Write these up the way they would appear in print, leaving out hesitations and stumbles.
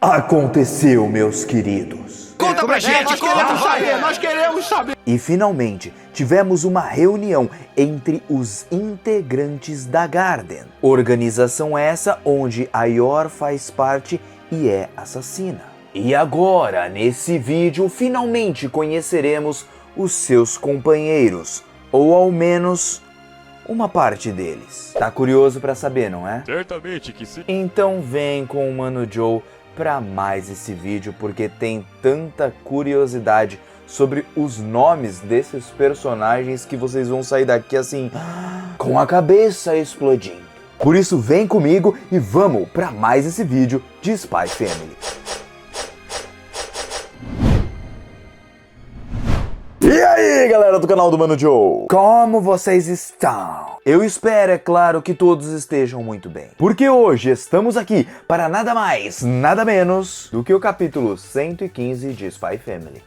Aconteceu, meus queridos. Conta pra gente, Nós queremos saber. E finalmente tivemos uma reunião entre os integrantes da Garden. Organização essa onde a Yor faz parte e é assassina. E agora, nesse vídeo, finalmente conheceremos os seus companheiros, ou ao menos uma parte deles. Tá curioso pra saber, não é? Certamente que sim. Então vem com o Mano Joe para mais esse vídeo, porque tem tanta curiosidade sobre os nomes desses personagens que vocês vão sair daqui assim, com a cabeça explodindo. Por isso vem comigo e vamos para mais esse vídeo de Spy Family. E aí, galera do canal do Mano Joe, como vocês estão? Eu espero, é claro, que todos estejam muito bem, porque hoje estamos aqui para nada mais, nada menos do que o capítulo 115 de Spy Family.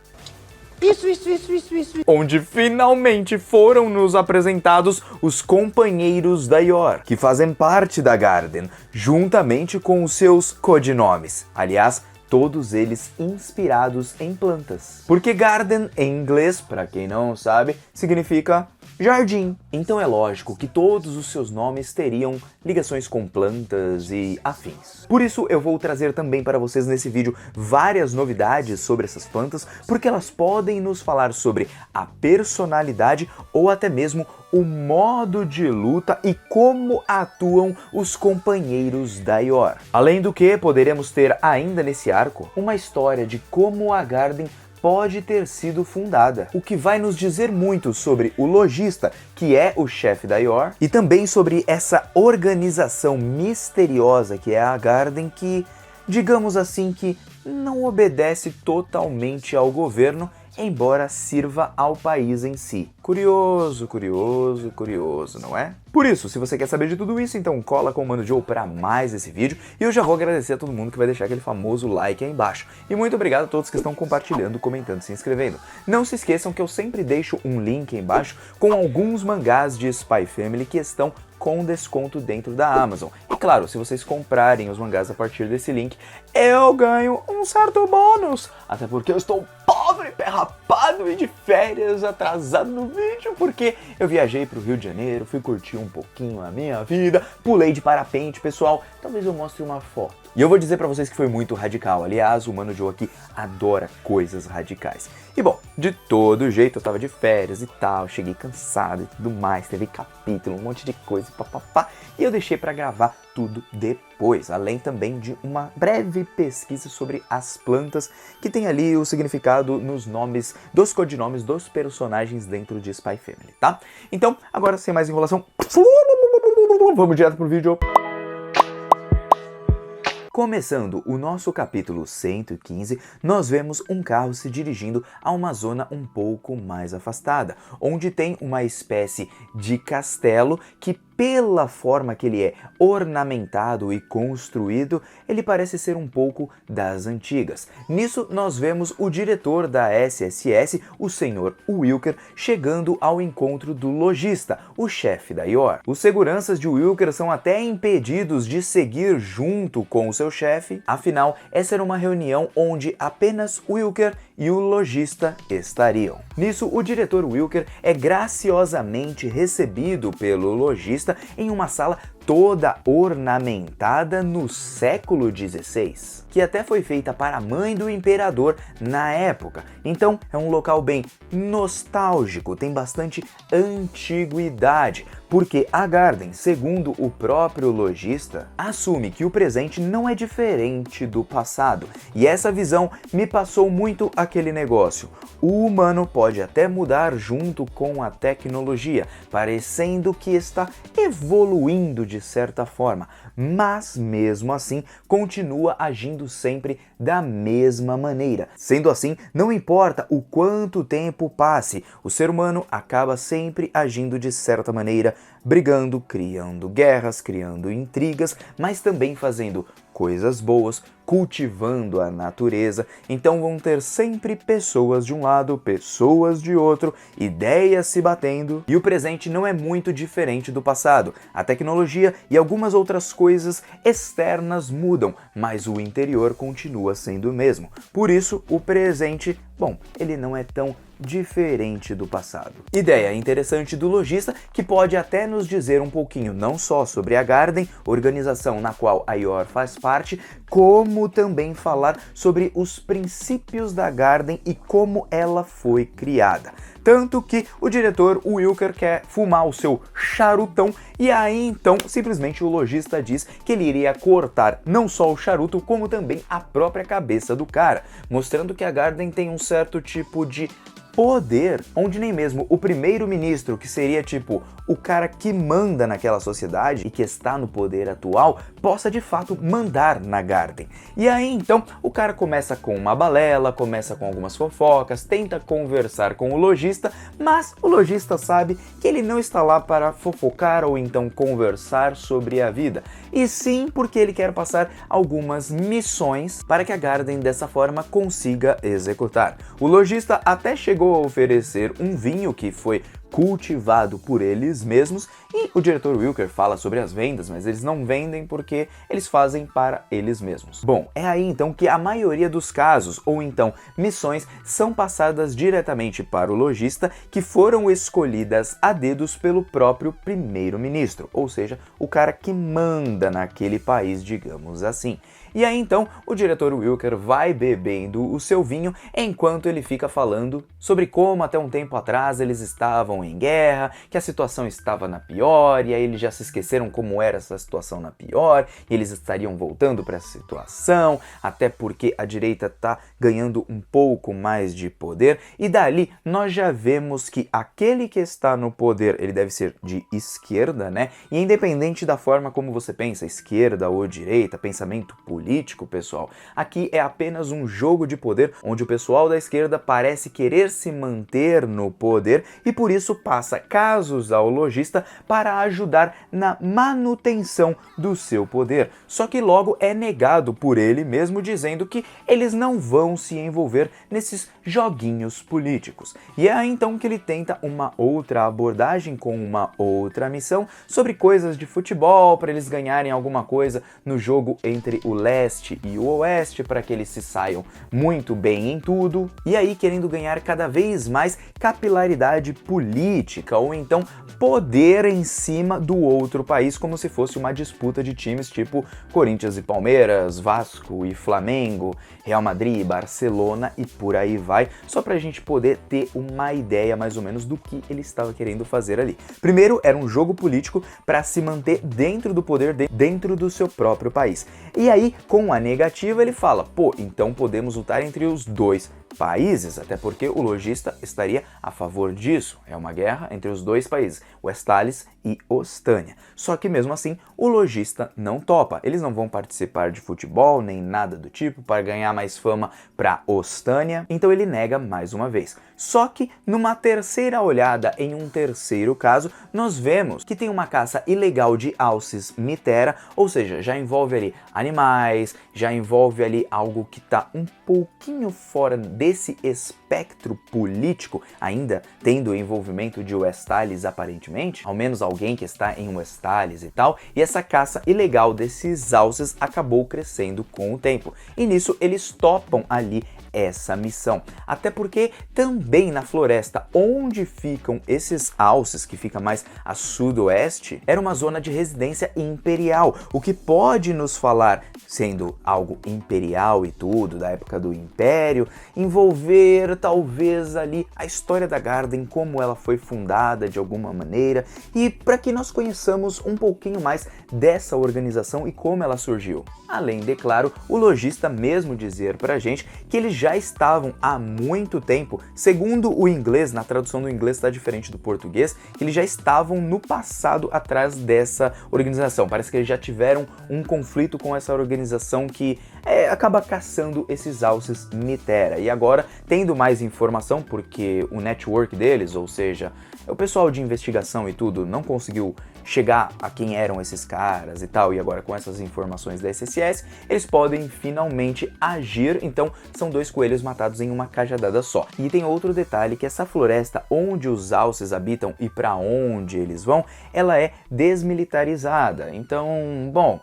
Isso. Onde finalmente foram nos apresentados os companheiros da Yor, que fazem parte da Garden, juntamente com os seus codinomes. Aliás, todos eles inspirados em plantas. Porque Garden, em inglês, para quem não sabe, significa jardim. Então é lógico que todos os seus nomes teriam ligações com plantas e afins. Por isso eu vou trazer também para vocês nesse vídeo várias novidades sobre essas plantas, porque elas podem nos falar sobre a personalidade ou até mesmo o modo de luta e como atuam os companheiros da Yor. Além do que, poderemos ter ainda nesse arco uma história de como a Garden pode ter sido fundada, o que vai nos dizer muito sobre o lojista, que é o chefe da Yor, e também sobre essa organização misteriosa que é a Garden, que, digamos assim, que não obedece totalmente ao governo, embora sirva ao país em si. Curioso, não é? Por isso, se você quer saber de tudo isso, então cola com o Mano Joe para mais esse vídeo, e eu já vou agradecer a todo mundo que vai deixar aquele famoso like aí embaixo. E muito obrigado a todos que estão compartilhando, comentando, se inscrevendo. Não se esqueçam que eu sempre deixo um link aí embaixo com alguns mangás de Spy Family que estão com desconto dentro da Amazon. E claro, se vocês comprarem os mangás a partir desse link, eu ganho um certo bônus. Até porque eu estou pobre, pé rapado e de férias, atrasado no vídeo, porque eu viajei pro Rio de Janeiro, fui curtir um pouquinho a minha vida, pulei de parapente, pessoal. Talvez eu mostre uma foto. E eu vou dizer pra vocês que foi muito radical. Aliás, o Mano Joe aqui adora coisas radicais. E bom, de todo jeito, eu tava de férias e tal, cheguei cansado e tudo mais, teve capítulo, um monte de coisa, papapá, e eu deixei pra gravar tudo depois, além também de uma breve pesquisa sobre as plantas, que tem ali o significado nos nomes, dos codinomes dos personagens dentro de Spy Family, tá? Então, agora sem mais enrolação, vamos direto pro vídeo. Começando o nosso capítulo 115, nós vemos um carro se dirigindo a uma zona um pouco mais afastada, onde tem uma espécie de castelo que, pela forma que ele é ornamentado e construído, ele parece ser um pouco das antigas. Nisso nós vemos o diretor da SSS, o Sr. Wilker, chegando ao encontro do lojista, o chefe da Yor. Os seguranças de Wilker são até impedidos de seguir junto com o seu chefe, afinal essa era uma reunião onde apenas Wilker e o lojista estariam. Nisso, o diretor Wilker é graciosamente recebido pelo lojista em uma sala toda ornamentada no século XVI, que até foi feita para a mãe do imperador na época. Então é um local bem nostálgico, tem bastante antiguidade, porque a Garden, segundo o próprio lojista, assume que o presente não é diferente do passado. E essa visão me passou muito aquele negócio. O humano pode até mudar junto com a tecnologia, parecendo que está evoluindo de certa forma, mas mesmo assim continua agindo sempre da mesma maneira. Sendo assim, não importa o quanto tempo passe, o ser humano acaba sempre agindo de certa maneira brigando, criando guerras, criando intrigas, mas também fazendo coisas boas, cultivando a natureza. Então vão ter sempre pessoas de um lado, pessoas de outro, ideias se batendo, e o presente não é muito diferente do passado. A tecnologia e algumas outras coisas externas mudam, mas o interior continua sendo o mesmo. Por isso, o presente, bom, ele não é tão diferente do passado. Ideia interessante do lojista que pode até nos dizer um pouquinho não só sobre a Garden, organização na qual a IOR faz parte, como também falar sobre os princípios da Garden e como ela foi criada. Tanto que o diretor Wilker quer fumar o seu charutão e aí então simplesmente o lojista diz que ele iria cortar não só o charuto como também a própria cabeça do cara, mostrando que a Garden tem um certo tipo de poder, onde nem mesmo o primeiro-ministro, que seria tipo o cara que manda naquela sociedade e que está no poder atual, possa de fato mandar na Garden. E aí então o cara começa com uma balela, começa com algumas fofocas, tenta conversar com o lojista, mas o lojista sabe que ele não está lá para fofocar ou então conversar sobre a vida, e sim porque ele quer passar algumas missões para que a Garden dessa forma consiga executar. O lojista até chegou a oferecer um vinho que foi cultivado por eles mesmos, e o diretor Wilker fala sobre as vendas, mas eles não vendem porque eles fazem para eles mesmos. Bom, é aí então que a maioria dos casos, ou então missões, são passadas diretamente para o lojista, que foram escolhidas a dedos pelo próprio primeiro-ministro, ou seja, o cara que manda naquele país, digamos assim. E aí então o diretor Wilker vai bebendo o seu vinho enquanto ele fica falando sobre como até um tempo atrás eles estavam em guerra, que a situação estava na pior, e aí eles já se esqueceram como era essa situação na pior, e eles estariam voltando para essa situação, até porque a direita está ganhando um pouco mais de poder, e dali nós já vemos que aquele que está no poder, ele deve ser de esquerda, né? E independente da forma como você pensa, esquerda ou direita, pensamento político, pessoal, aqui é apenas um jogo de poder onde o pessoal da esquerda parece querer se manter no poder e por isso passa casos ao lojista para ajudar na manutenção do seu poder. Só que logo é negado por ele mesmo, dizendo que eles não vão se envolver nesses joguinhos políticos. E é aí então que ele tenta uma outra abordagem com uma outra missão sobre coisas de futebol, para eles ganharem alguma coisa no jogo entre o leste e o oeste, para que eles se saiam muito bem em tudo, e aí querendo ganhar cada vez mais capilaridade política, ou então poder em cima do outro país, como se fosse uma disputa de times tipo Corinthians e Palmeiras, Vasco e Flamengo, Real Madrid, Barcelona e por aí vai, só pra gente poder ter uma ideia mais ou menos do que ele estava querendo fazer ali. Primeiro, era um jogo político para se manter dentro do poder, dentro do seu próprio país. E aí, com a negativa, ele fala, pô, então podemos lutar entre os dois países, até porque o lojista estaria a favor disso. É uma guerra entre os dois países, Westalis e Ostânia. Só que mesmo assim, o lojista não topa. Eles não vão participar de futebol, nem nada do tipo, para ganhar mais fama para Ostânia. Então ele nega mais uma vez. Só que numa terceira olhada, em um terceiro caso, nós vemos que tem uma caça ilegal de Alces mitera, ou seja, já envolve ali animais, já envolve ali algo que está um pouquinho fora desse espectro político, ainda tendo o envolvimento de Westalis aparentemente, ao menos alguém que está em Westalis e tal, e essa caça ilegal desses alces acabou crescendo com o tempo, e nisso eles topam ali essa missão, até porque também na floresta onde ficam esses alces, que fica mais a sudoeste, era uma zona de residência imperial, o que pode nos falar, sendo algo imperial e tudo, da época do Império, envolver talvez ali a história da Garden, como ela foi fundada de alguma maneira, e para que nós conheçamos um pouquinho mais dessa organização e como ela surgiu. Além de, claro, o lojista mesmo dizer pra gente que eles já estavam há muito tempo, segundo o inglês, na tradução do inglês está diferente do português, que eles já estavam no passado atrás dessa organização. Parece que eles já tiveram um conflito com essa organização que acaba caçando esses alces mitera. E agora, tendo mais informação, porque o network deles, ou seja, o pessoal de investigação e tudo, não conseguiu chegar a quem eram esses caras e tal, e agora com essas informações da SSS, eles podem finalmente agir. Então são dois coelhos matados em uma cajadada só. E tem outro detalhe, que essa floresta onde os alces habitam e para onde eles vão, ela é desmilitarizada. Então, bom,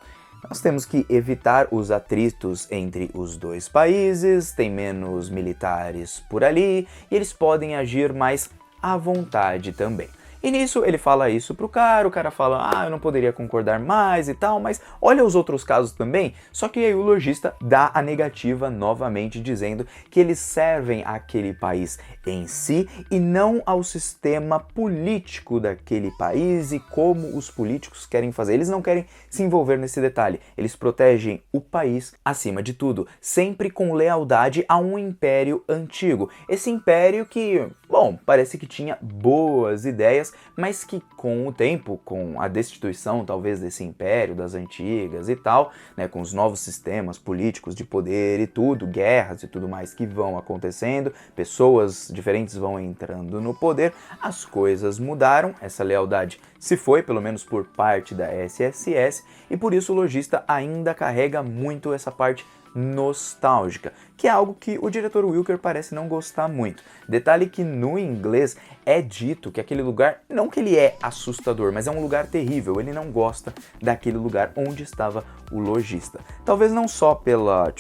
nós temos que evitar os atritos entre os dois países, tem menos militares por ali e eles podem agir mais à vontade também. E nisso ele fala isso pro cara, o cara fala, eu não poderia concordar mais e tal, mas olha os outros casos também, só que aí o lojista dá a negativa novamente, dizendo que eles servem àquele país em si e não ao sistema político daquele país e como os políticos querem fazer. Eles não querem se envolver nesse detalhe, eles protegem o país acima de tudo, sempre com lealdade a um império antigo. Esse império que, bom, parece que tinha boas ideias, mas que com o tempo, com a destituição talvez desse império das antigas e tal, né, com os novos sistemas políticos de poder e tudo, guerras e tudo mais que vão acontecendo, pessoas diferentes vão entrando no poder, as coisas mudaram, essa lealdade se foi, pelo menos por parte da SSS, e por isso o lojista ainda carrega muito essa parte nostálgica, que é algo que o diretor Wilker parece não gostar muito. Detalhe que no inglês é dito que aquele lugar, não que ele é assustador, mas é um lugar terrível, ele não gosta daquele lugar onde estava o lojista. Talvez não só pela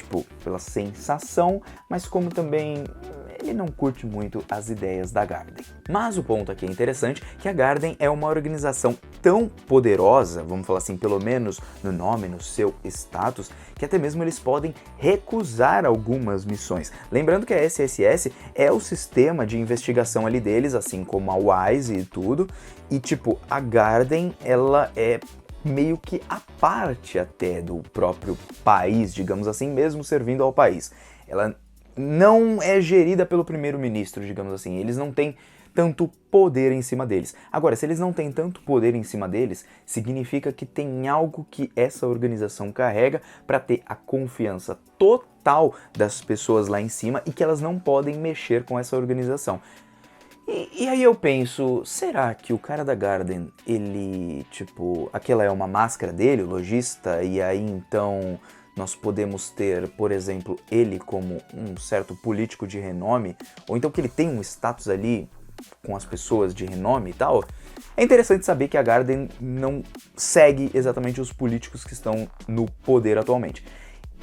sensação, mas como também ele não curte muito as ideias da Garden. Mas o ponto aqui é interessante, que a Garden é uma organização tão poderosa, vamos falar assim, pelo menos no nome, no seu status, que até mesmo eles podem recusar algumas missões. Lembrando que a SSS é o sistema de investigação ali deles, assim como a WISE e tudo, e a Garden, ela é meio que a parte até do próprio país, digamos assim, mesmo servindo ao país. Ela não é gerida pelo primeiro-ministro, digamos assim, eles não têm tanto poder em cima deles. Agora, se eles não têm tanto poder em cima deles, significa que tem algo que essa organização carrega para ter a confiança total das pessoas lá em cima e que elas não podem mexer com essa organização. E aí eu penso, será que o cara da Garden, ele, aquela é uma máscara dele, o lojista, e aí então nós podemos ter, por exemplo, ele como um certo político de renome, ou então que ele tem um status ali com as pessoas de renome e tal? É interessante saber que a Garden não segue exatamente os políticos que estão no poder atualmente.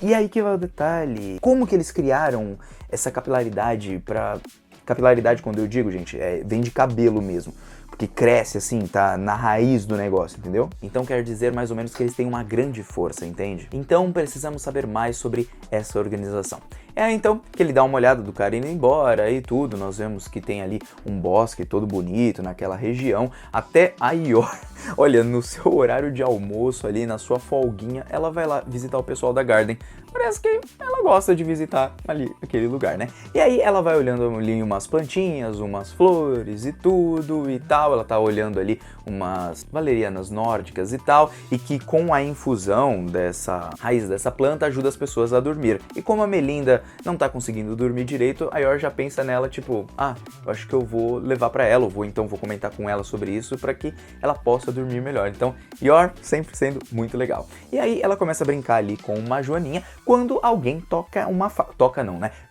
E aí que vai o detalhe, como que eles criaram essa capilaridade para... Capilaridade, quando eu digo, gente, vem de cabelo mesmo, porque cresce assim, tá na raiz do negócio, entendeu? Então quer dizer mais ou menos que eles têm uma grande força, entende? Então precisamos saber mais sobre essa organização. É então que ele dá uma olhada do cara indo embora e tudo, nós vemos que tem ali um bosque todo bonito naquela região, até a Yor, olha, no seu horário de almoço ali, na sua folguinha, ela vai lá visitar o pessoal da Garden. Parece que ela gosta de visitar ali aquele lugar, né? E aí ela vai olhando ali umas plantinhas, umas flores e tudo e tal, ela tá olhando ali umas valerianas nórdicas e tal, e que com a infusão dessa raiz dessa planta ajuda as pessoas a dormir. E como a Melinda não tá conseguindo dormir direito, a Yor já pensa nela, eu acho que eu vou levar pra ela, vou comentar com ela sobre isso para que ela possa dormir melhor. Então, Yor sempre sendo muito legal. E aí ela começa a brincar ali com uma joaninha, quando alguém toca uma faca,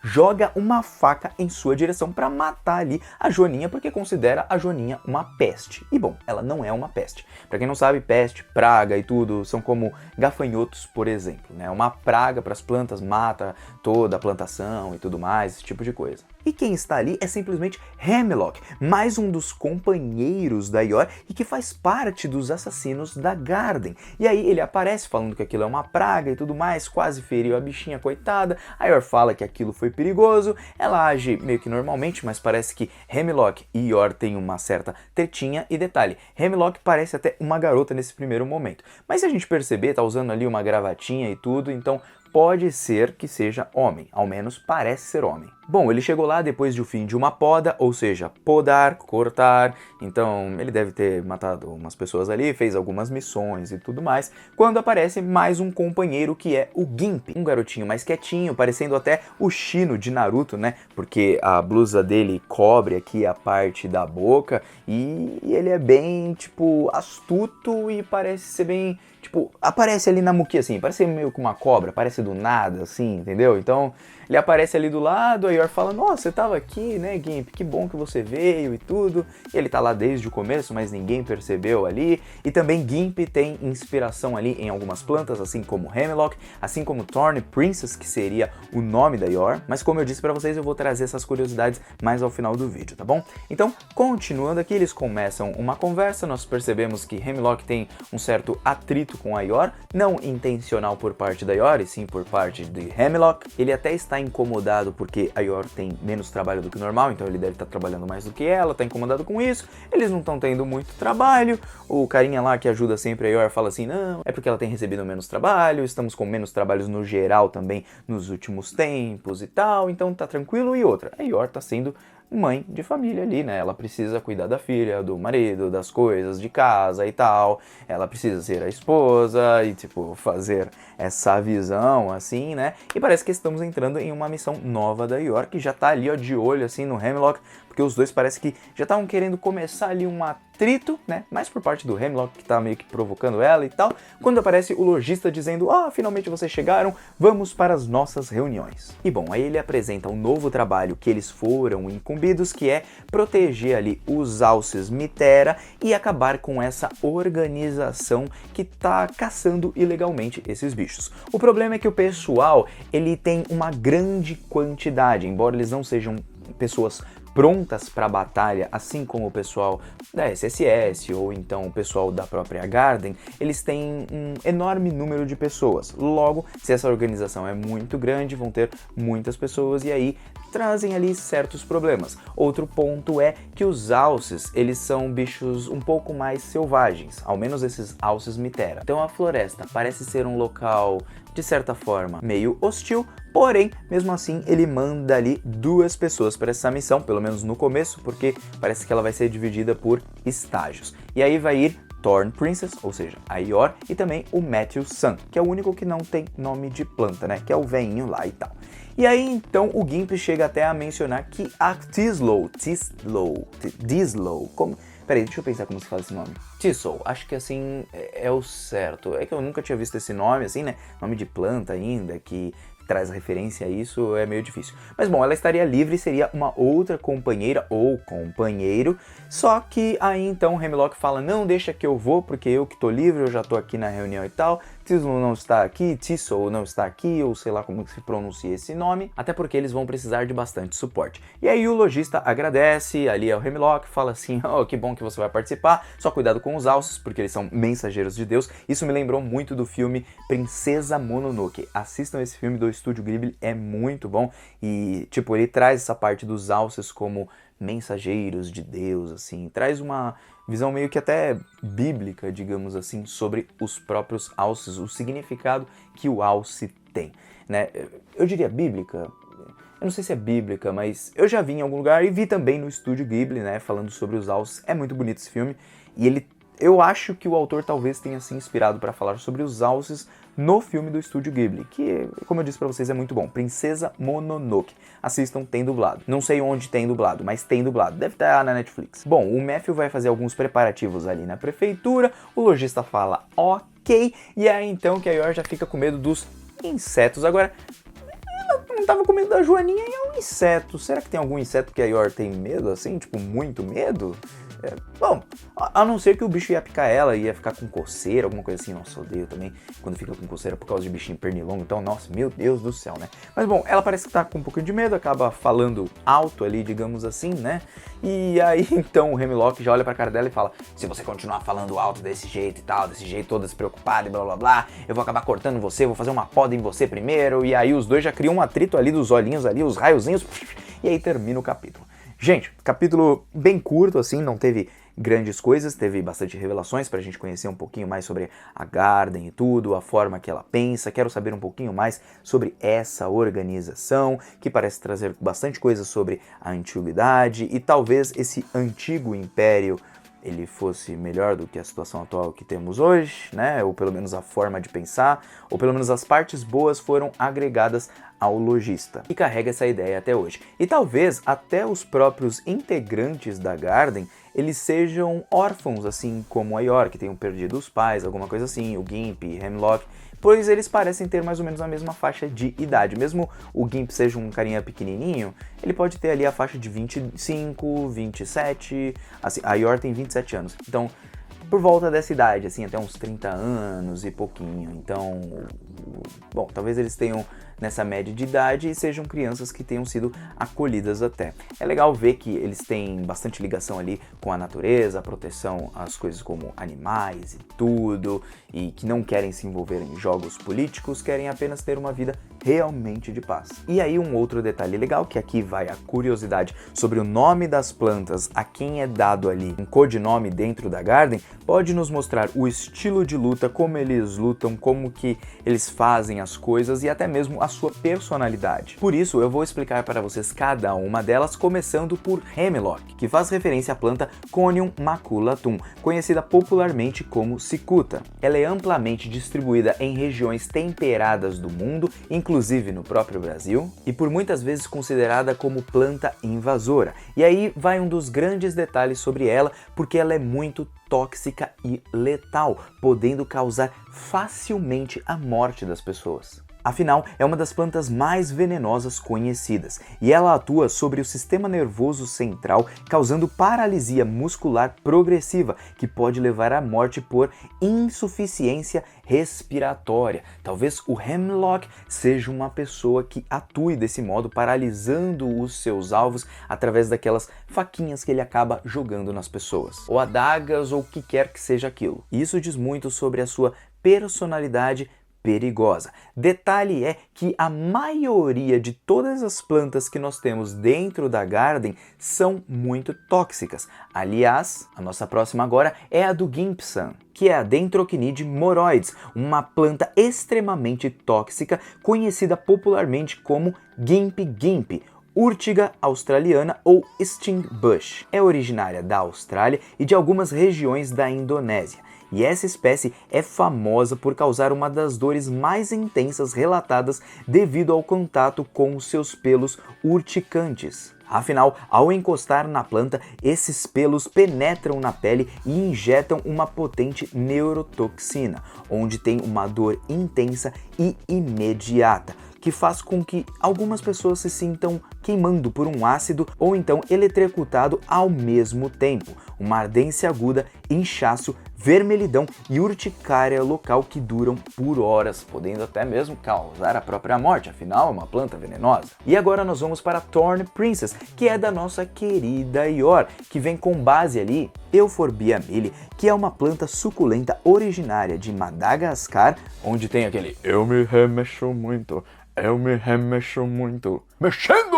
joga uma faca em sua direção para matar ali a joaninha, porque considera a joaninha uma peste. E bom, ela não é uma peste. Para quem não sabe, peste, praga e tudo são como gafanhotos, por exemplo, né? Uma praga para as plantas, mata toda a plantação e tudo mais, esse tipo de coisa. E quem está ali é simplesmente Hemlock, mais um dos companheiros da Yor e que faz parte dos assassinos da Garden. E aí ele aparece falando que aquilo é uma praga e tudo mais, quase feriu a bichinha, coitada. A Yor fala que aquilo foi perigoso, ela age meio que normalmente, mas parece que Hemlock e Yor têm uma certa tretinha. E detalhe, Hemlock parece até uma garota nesse primeiro momento. Mas se a gente perceber, tá usando ali uma gravatinha e tudo, então pode ser que seja homem, ao menos parece ser homem. Bom, ele chegou lá depois do fim de uma poda, ou seja, podar, cortar, então ele deve ter matado umas pessoas ali, fez algumas missões e tudo mais, quando aparece mais um companheiro que é o Gimp, um garotinho mais quietinho, parecendo até o Shino de Naruto, né, porque a blusa dele cobre aqui a parte da boca e ele é bem, tipo, astuto e parece ser bem, tipo, aparece ali na Muki assim, parece meio que uma cobra, aparece do nada assim, entendeu? Então ele aparece ali do lado, a Yor fala, nossa, você tava aqui, né, Gimp, que bom que você veio e tudo. E ele tá lá desde o começo, mas ninguém percebeu ali. E também Gimp tem inspiração ali em algumas plantas, assim como Hemlock, assim como Thorn Princess, que seria o nome da Yor. Mas como eu disse pra vocês, eu vou trazer essas curiosidades mais ao final do vídeo, tá bom? Então, continuando aqui, eles começam uma conversa, nós percebemos que Hemlock tem um certo atrito com a Yor, não intencional por parte da Yor, e sim por parte de Hemlock. Ele até está incomodado porque a Yor tem menos trabalho do que o normal, então ele deve estar trabalhando mais do que ela, tá incomodado com isso, eles não estão tendo muito trabalho, o carinha lá que ajuda sempre a Yor fala assim, não, é porque ela tem recebido menos trabalho, estamos com menos trabalhos no geral também nos últimos tempos e tal, então tá tranquilo. E outra, a Yor tá sendo mãe de família ali, né? Ela precisa cuidar da filha, do marido, das coisas de casa e tal. Ela precisa ser a esposa e, tipo, fazer essa visão, assim, né? E parece que estamos entrando em uma missão nova da Yor, que já tá ali, ó, de olho, assim, no Hemlock, porque os dois parece que já estavam querendo começar ali um atrito, né? Mais por parte do Hemlock, que tá meio que provocando ela e tal, quando aparece o lojista dizendo, finalmente vocês chegaram, vamos para as nossas reuniões. E bom, aí ele apresenta um novo trabalho que eles foram incumbidos, que é proteger ali os alces Mythera e acabar com essa organização que tá caçando ilegalmente esses bichos. O problema é que o pessoal, ele tem uma grande quantidade, embora eles não sejam pessoas prontas para a batalha, assim como o pessoal da SSS ou então o pessoal da própria Garden, eles têm um enorme número de pessoas. Logo, se essa organização é muito grande, vão ter muitas pessoas e aí trazem ali certos problemas. Outro ponto é que os alces, eles são bichos um pouco mais selvagens, ao menos esses alces Mythera. Então a floresta parece ser um local, de certa forma, meio hostil, porém, mesmo assim, ele manda ali 2 pessoas para essa missão, pelo menos no começo, porque parece que ela vai ser dividida por estágios. E aí vai ir Thorn Princess, ou seja, a Yor, e também o Matthew Sun, que é o único que não tem nome de planta, né, que é o veinho lá e tal. E aí então o Gimp chega até a mencionar que a Tislow, como... Peraí, deixa eu pensar como se fala esse nome. Tislow, acho que assim é o certo. É que eu nunca tinha visto esse nome assim, né? Nome de planta ainda, que traz referência a isso, é meio difícil. Mas bom, ela estaria livre, seria uma outra companheira ou companheiro, só que aí então Hemlock fala, não, deixa que eu vou, porque eu que tô livre, eu já tô aqui na reunião e tal, Tislow não está aqui, Tislow não está aqui, ou sei lá como se pronuncia esse nome, até porque eles vão precisar de bastante suporte. E aí o lojista agradece ali ao Hemlock, fala assim, que bom que você vai participar, só cuidado com os alces, porque eles são mensageiros de Deus. Isso me lembrou muito do filme Princesa Mononoke. Assistam esse filme do Estúdio Ghibli, é muito bom e, tipo, ele traz essa parte dos alces como mensageiros de Deus, assim, traz uma visão meio que até bíblica, digamos assim, sobre os próprios alces, o significado que o alce tem, né? Eu diria bíblica, eu não sei se é bíblica, mas eu já vi em algum lugar e vi também no Estúdio Ghibli, né, falando sobre os alces. É muito bonito esse filme e eu acho que o autor talvez tenha se inspirado para falar sobre os alces no filme do Estúdio Ghibli, que, como eu disse pra vocês, é muito bom. Princesa Mononoke. Assistam, tem dublado. Não sei onde tem dublado, mas tem dublado. Deve estar na Netflix. Bom, o Matthew vai fazer alguns preparativos ali na prefeitura, o lojista fala ok, e aí então que a Yor já fica com medo dos insetos. Agora, ela não tava com medo da Joaninha e é um inseto. Será que tem algum inseto que a Yor tem medo, assim? Tipo, muito medo? Bom, a não ser que o bicho ia picar ela, ia ficar com coceira, alguma coisa assim. Nossa, eu odeio também quando fica com coceira por causa de bichinho pernilongo. Então, nossa, meu Deus do céu, né? Mas bom, ela parece que tá com um pouquinho de medo, acaba falando alto ali, digamos assim, né? E aí, então, o Hemlock já olha pra cara dela e fala, se você continuar falando alto desse jeito e tal, desse jeito toda despreocupada e blá blá blá, eu vou acabar cortando você, vou fazer uma poda em você primeiro. E aí os dois já criam um atrito ali dos olhinhos ali, os raiozinhos, e aí termina o capítulo. Gente, capítulo bem curto, assim, não teve grandes coisas, teve bastante revelações para a gente conhecer um pouquinho mais sobre a Garden e tudo, a forma que ela pensa. Quero saber um pouquinho mais sobre essa organização, que parece trazer bastante coisa sobre a antiguidade e talvez esse antigo império ele fosse melhor do que a situação atual que temos hoje, né? Ou pelo menos a forma de pensar, ou pelo menos as partes boas foram agregadas ao lojista, e carrega essa ideia até hoje. E talvez até os próprios integrantes da Garden, eles sejam órfãos, assim como a Yor, que tenham perdido os pais, alguma coisa assim, o Gimp, Hemlock, pois eles parecem ter mais ou menos a mesma faixa de idade. Mesmo o Gimp seja um carinha pequenininho, ele pode ter ali a faixa de 25, 27, assim, a Yor tem 27 anos. Então, por volta dessa idade, assim, até uns 30 anos e pouquinho. Então, bom, talvez eles tenham nessa média de idade e sejam crianças que tenham sido acolhidas até. É legal ver que eles têm bastante ligação ali com a natureza, a proteção às coisas como animais e tudo, e que não querem se envolver em jogos políticos, querem apenas ter uma vida realmente de paz. E aí um outro detalhe legal, que aqui vai a curiosidade sobre o nome das plantas, a quem é dado ali um codinome dentro da Garden, pode nos mostrar o estilo de luta, como eles lutam, como que eles fazem as coisas e até mesmo a sua personalidade. Por isso eu vou explicar para vocês cada uma delas, começando por Hemlock, que faz referência à planta Conium maculatum, conhecida popularmente como cicuta. Ela é amplamente distribuída em regiões temperadas do mundo, inclusive no próprio Brasil, e por muitas vezes considerada como planta invasora. E aí vai um dos grandes detalhes sobre ela, porque ela é muito tóxica e letal, podendo causar facilmente a morte das pessoas. Afinal, é uma das plantas mais venenosas conhecidas, e ela atua sobre o sistema nervoso central, causando paralisia muscular progressiva, que pode levar à morte por insuficiência respiratória. Talvez o Hemlock seja uma pessoa que atue desse modo, paralisando os seus alvos através daquelas faquinhas que ele acaba jogando nas pessoas, ou adagas, ou o que quer que seja aquilo. Isso diz muito sobre a sua personalidade perigosa. Detalhe é que a maioria de todas as plantas que nós temos dentro da Garden são muito tóxicas. Aliás, a nossa próxima agora é a do Gimpsun, que é a Dendrocnide moroides, uma planta extremamente tóxica, conhecida popularmente como Gimp Gimp, Urtiga australiana ou Sting Bush. É originária da Austrália e de algumas regiões da Indonésia. E essa espécie é famosa por causar uma das dores mais intensas relatadas devido ao contato com os seus pelos urticantes. Afinal, ao encostar na planta, esses pelos penetram na pele e injetam uma potente neurotoxina, onde tem uma dor intensa e imediata, que faz com que algumas pessoas se sintam queimando por um ácido ou então eletrocutado ao mesmo tempo. Uma ardência aguda, inchaço, vermelhidão e urticária local que duram por horas, podendo até mesmo causar a própria morte, afinal é uma planta venenosa. E agora nós vamos para a Thorn Princess, que é da nossa querida Yor, que vem com base ali Euphorbia mili, que é uma planta suculenta originária de Madagascar, onde tem aquele "eu me remexo muito, eu me remexo muito, mexendo!",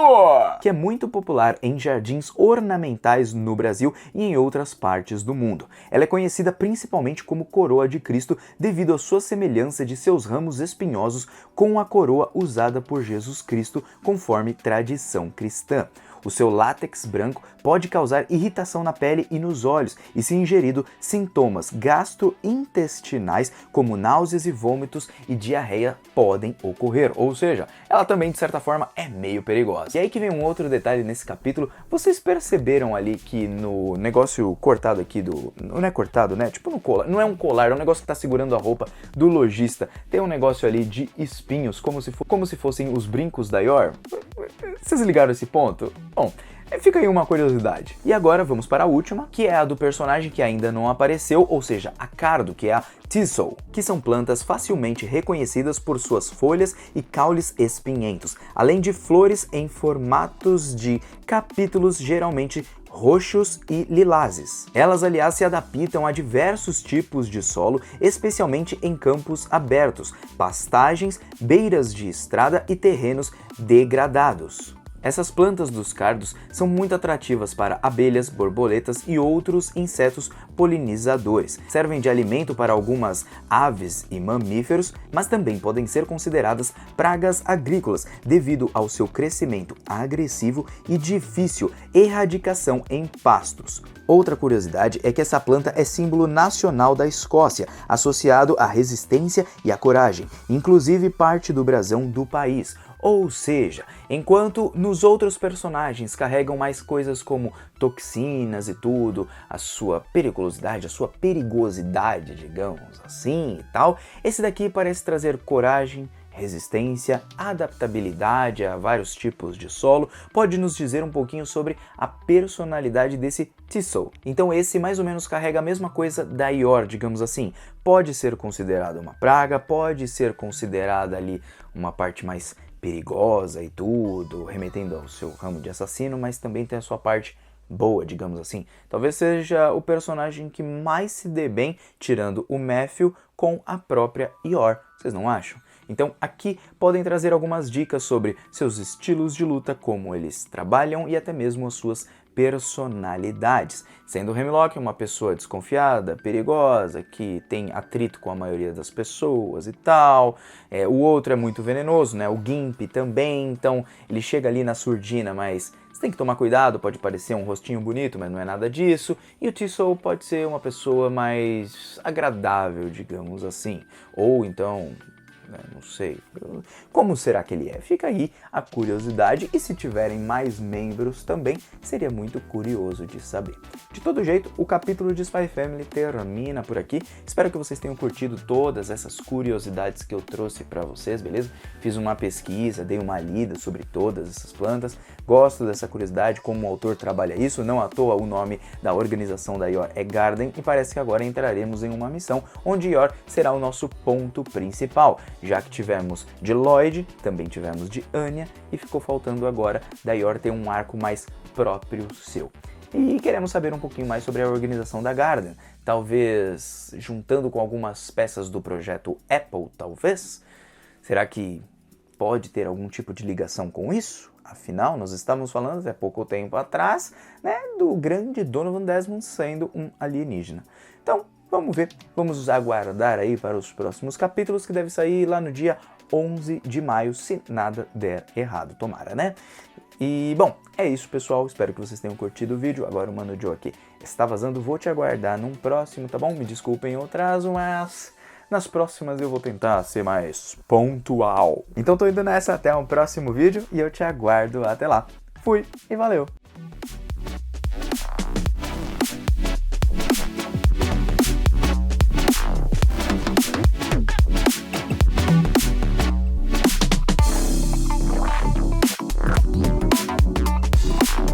que é muito popular em jardins ornamentais no Brasil e em outras partes do mundo. Ela é conhecida principalmente como coroa de Cristo devido à sua semelhança de seus ramos espinhosos com a coroa usada por Jesus Cristo, conforme tradição cristã. O seu látex branco pode causar irritação na pele e nos olhos e, se ingerido, sintomas gastrointestinais como náuseas e vômitos e diarreia podem ocorrer, ou seja, ela também de certa forma é meio perigosa. E aí que vem um outro detalhe nesse capítulo. Vocês perceberam ali que no negócio cortado aqui do... não é cortado, né? Tipo no colar, não é um colar, é um negócio que tá segurando a roupa do lojista. Tem um negócio ali de espinhos, como se fossem os brincos da Yor. Vocês ligaram esse ponto? Bom, fica aí uma curiosidade. E agora vamos para a última, que é a do personagem que ainda não apareceu, ou seja, a Cardo, que é a Thistle, que são plantas facilmente reconhecidas por suas folhas e caules espinhentos, além de flores em formatos de capítulos geralmente roxos e lilazes. Elas, aliás, se adaptam a diversos tipos de solo, especialmente em campos abertos, pastagens, beiras de estrada e terrenos degradados. Essas plantas dos cardos são muito atrativas para abelhas, borboletas e outros insetos polinizadores. Servem de alimento para algumas aves e mamíferos, mas também podem ser consideradas pragas agrícolas devido ao seu crescimento agressivo e difícil erradicação em pastos. Outra curiosidade é que essa planta é símbolo nacional da Escócia, associado à resistência e à coragem, inclusive parte do brasão do país. Ou seja, enquanto nos outros personagens carregam mais coisas como toxinas e tudo, a sua periculosidade, a sua perigosidade, digamos assim e tal, esse daqui parece trazer coragem, resistência, adaptabilidade a vários tipos de solo, pode nos dizer um pouquinho sobre a personalidade desse Thistle. Então esse mais ou menos carrega a mesma coisa da Eeyore, digamos assim. Pode ser considerada uma praga, pode ser considerada ali uma parte mais perigosa e tudo, remetendo ao seu ramo de assassino, mas também tem a sua parte boa, digamos assim. Talvez seja o personagem que mais se dê bem, tirando o Matthew, com a própria Eeyore. Vocês não acham? Então aqui podem trazer algumas dicas sobre seus estilos de luta, como eles trabalham e até mesmo as suas personalidades. Sendo o Hemlock uma pessoa desconfiada, perigosa, que tem atrito com a maioria das pessoas e tal. O outro é muito venenoso, né? O Gimp também, então ele chega ali na surdina, mas você tem que tomar cuidado, pode parecer um rostinho bonito, mas não é nada disso. E o Thistle pode ser uma pessoa mais agradável, digamos assim. Ou então, não sei, como será que ele é? Fica aí a curiosidade, e se tiverem mais membros também, seria muito curioso de saber. De todo jeito, o capítulo de Spy Family termina por aqui. Espero que vocês tenham curtido todas essas curiosidades que eu trouxe para vocês, beleza? Fiz uma pesquisa, dei uma lida sobre todas essas plantas, gosto dessa curiosidade, como o autor trabalha isso, não à toa o nome da organização da Eeyore é Garden, e parece que agora entraremos em uma missão onde Eeyore será o nosso ponto principal. Já que tivemos de Lloyd, também tivemos de Anya, e ficou faltando agora da Eeyore ter um arco mais próprio seu. E queremos saber um pouquinho mais sobre a organização da Garden, talvez juntando com algumas peças do projeto Apple, talvez? Será que pode ter algum tipo de ligação com isso? Afinal, nós estamos falando há pouco tempo atrás, né, do grande Donovan Desmond sendo um alienígena. Então, vamos ver, vamos aguardar aí para os próximos capítulos, que deve sair lá no dia 11 de maio, se nada der errado, tomara, né? E, bom, é isso, pessoal, espero que vocês tenham curtido o vídeo. Agora o Mano Joe aqui está vazando, vou te aguardar num próximo, tá bom? Me desculpem o atraso, mas nas próximas eu vou tentar ser mais pontual. Então tô indo nessa, até um próximo vídeo e eu te aguardo até lá. Fui e valeu!